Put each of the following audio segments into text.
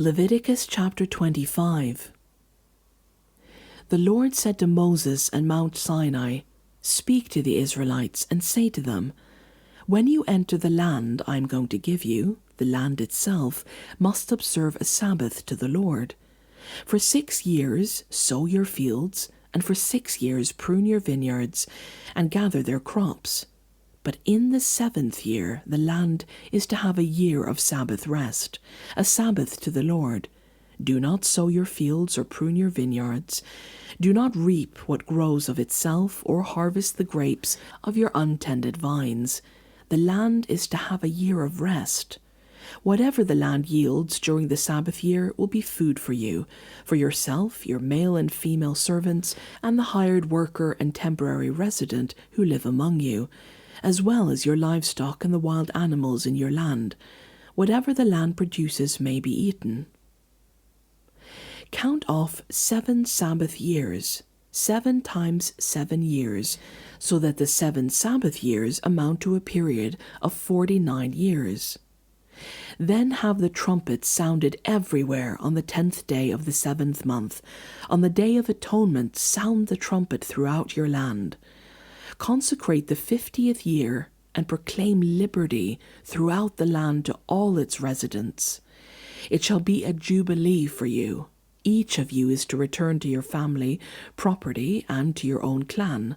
Leviticus chapter 25. The Lord said to Moses on Mount Sinai, "Speak to the Israelites and say to them, when you enter the land I am going to give you, the land itself must observe a Sabbath to the Lord. For 6 years sow your fields, and for 6 years prune your vineyards, and gather their crops. But in the 7th year the land is to have a year of Sabbath rest, a Sabbath to the Lord. Do not sow your fields or prune your vineyards. Do not reap what grows of itself or harvest the grapes of your untended vines. The land is to have a year of rest. Whatever the land yields during the Sabbath year will be food for you, for yourself, your male and female servants, and the hired worker and temporary resident who live among you, as well as your livestock and the wild animals in your land. Whatever the land produces may be eaten. Count off 7 Sabbath years, 7 times 7 years, so that the 7 Sabbath years amount to a period of 49 years. Then have the trumpets sounded everywhere on the 10th day of the 7th month. On the Day of Atonement, sound the trumpet throughout your land. Consecrate the 50th year and proclaim liberty throughout the land to all its residents. It shall be a jubilee for you. Each of you is to return to your family, property, and to your own clan.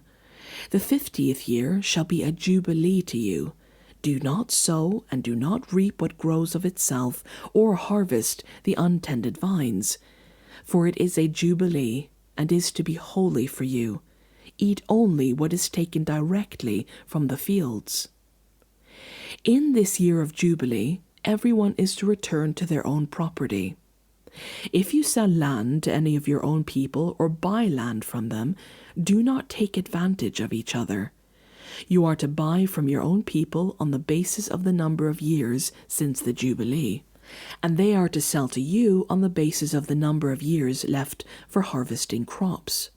The 50th year shall be a jubilee to you. Do not sow and do not reap what grows of itself, or harvest the untended vines. For it is a jubilee, and is to be holy for you. Eat only what is taken directly from the fields. In this year of Jubilee, everyone is to return to their own property. If you sell land to any of your own people or buy land from them, do not take advantage of each other. You are to buy from your own people on the basis of the number of years since the Jubilee, and they are to sell to you on the basis of the number of years left for harvesting crops.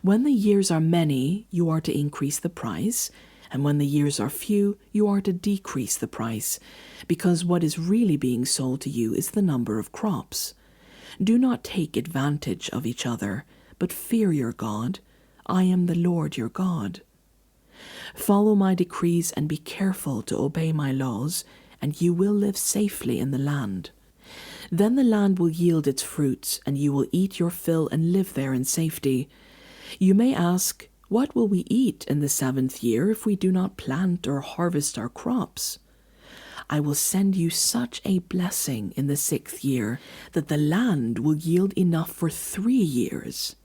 When the years are many, you are to increase the price, and when the years are few, you are to decrease the price, because what is really being sold to you is the number of crops. Do not take advantage of each other, but fear your God. I am the Lord your God. Follow my decrees and be careful to obey my laws, and you will live safely in the land. Then the land will yield its fruits, and you will eat your fill and live there in safety. You may ask, what will we eat in the 7th year if we do not plant or harvest our crops? I will send you such a blessing in the 6th year that the land will yield enough for 3 years.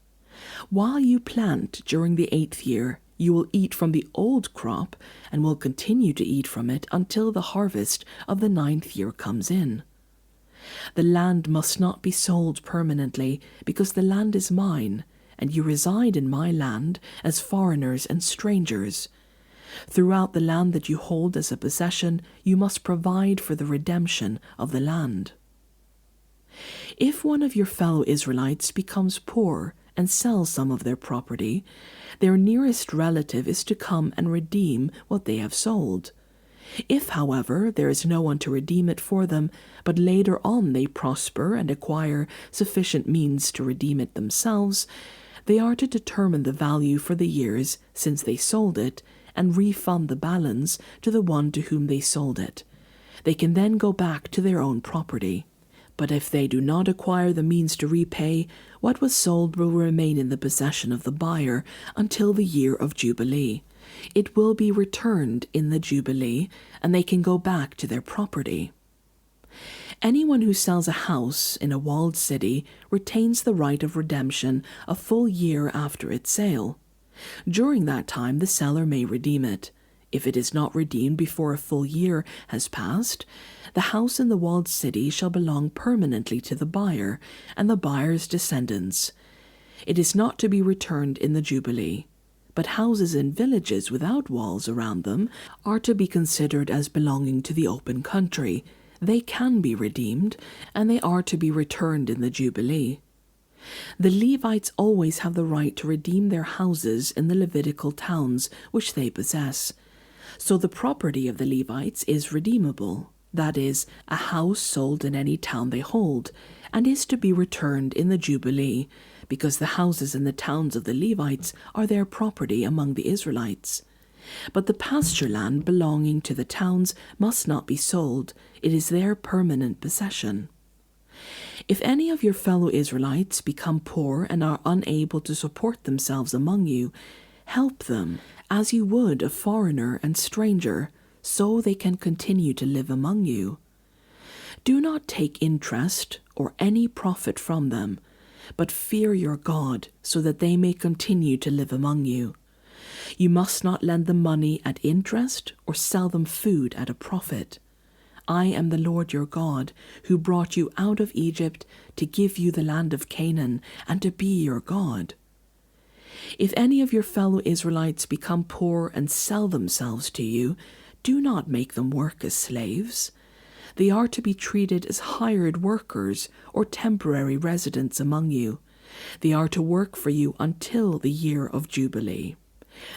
While you plant during the 8th year, you will eat from the old crop and will continue to eat from it until the harvest of the 9th year comes in. The land must not be sold permanently, because the land is mine, and you reside in my land as foreigners and strangers. Throughout the land that you hold as a possession, you must provide for the redemption of the land. If one of your fellow Israelites becomes poor and sells some of their property, their nearest relative is to come and redeem what they have sold. If, however, there is no one to redeem it for them, but later on they prosper and acquire sufficient means to redeem it themselves, they are to determine the value for the years since they sold it and refund the balance to the one to whom they sold it. They can then go back to their own property. But if they do not acquire the means to repay, what was sold will remain in the possession of the buyer until the year of Jubilee. It will be returned in the Jubilee, and they can go back to their property. Anyone who sells a house in a walled city retains the right of redemption a full year after its sale. During that time, the seller may redeem it. If it is not redeemed before a full year has passed, the house in the walled city shall belong permanently to the buyer and the buyer's descendants. It is not to be returned in the Jubilee. But houses in villages without walls around them are to be considered as belonging to the open country. They can be redeemed, and they are to be returned in the Jubilee. The Levites always have the right to redeem their houses in the Levitical towns which they possess. So the property of the Levites is redeemable. that is, a house sold in any town they hold, and is to be returned in the Jubilee, because the houses in the towns of the Levites are their property among the Israelites. But the pasture land belonging to the towns must not be sold, it is their permanent possession. If any of your fellow Israelites become poor and are unable to support themselves among you, help them, as you would a foreigner and stranger, so they can continue to live among you. Do not take interest or any profit from them, but fear your God, so that they may continue to live among you. You must not lend them money at interest or sell them food at a profit. I am the Lord your God, who brought you out of Egypt to give you the land of Canaan and to be your God. If any of your fellow Israelites become poor and sell themselves to you, do not make them work as slaves. They are to be treated as hired workers or temporary residents among you. They are to work for you until the year of Jubilee.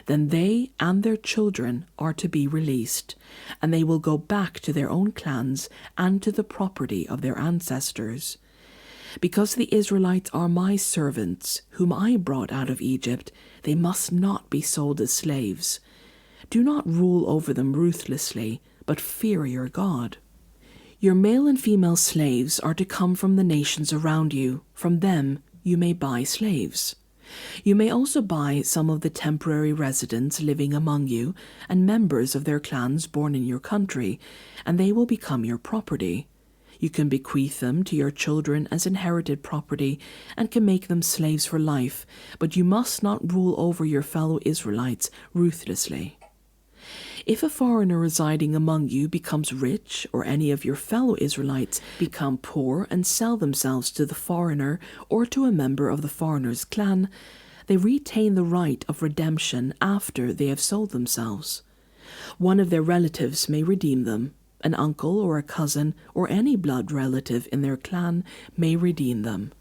Then they and their children are to be released, and they will go back to their own clans and to the property of their ancestors. Because the Israelites are my servants, whom I brought out of Egypt, they must not be sold as slaves. Do not rule over them ruthlessly, but fear your God. Your male and female slaves are to come from the nations around you. From them you may buy slaves. You may also buy some of the temporary residents living among you and members of their clans born in your country, and they will become your property. You can bequeath them to your children as inherited property and can make them slaves for life, but you must not rule over your fellow Israelites ruthlessly. If a foreigner residing among you becomes rich, or any of your fellow Israelites become poor and sell themselves to the foreigner or to a member of the foreigner's clan, they retain the right of redemption after they have sold themselves. One of their relatives may redeem them. An uncle or a cousin or any blood relative in their clan may redeem them.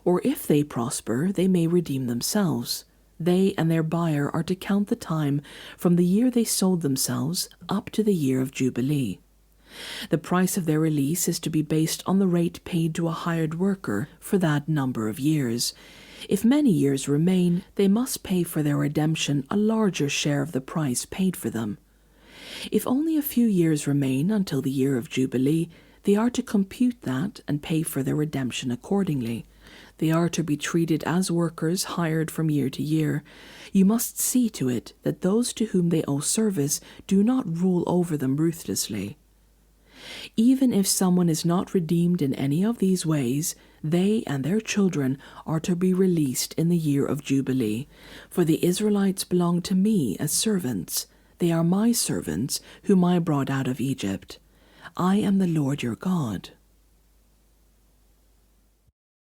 Or if they prosper, they may redeem themselves. They and their buyer are to count the time from the year they sold themselves up to the year of Jubilee. The price of their release is to be based on the rate paid to a hired worker for that number of years. If many years remain, they must pay for their redemption a larger share of the price paid for them. If only a few years remain until the year of Jubilee, they are to compute that and pay for their redemption accordingly. They are to be treated as workers hired from year to year. You must see to it that those to whom they owe service do not rule over them ruthlessly. Even if someone is not redeemed in any of these ways, they and their children are to be released in the year of Jubilee. For the Israelites belong to me as servants. They are my servants, whom I brought out of Egypt. I am the Lord your God.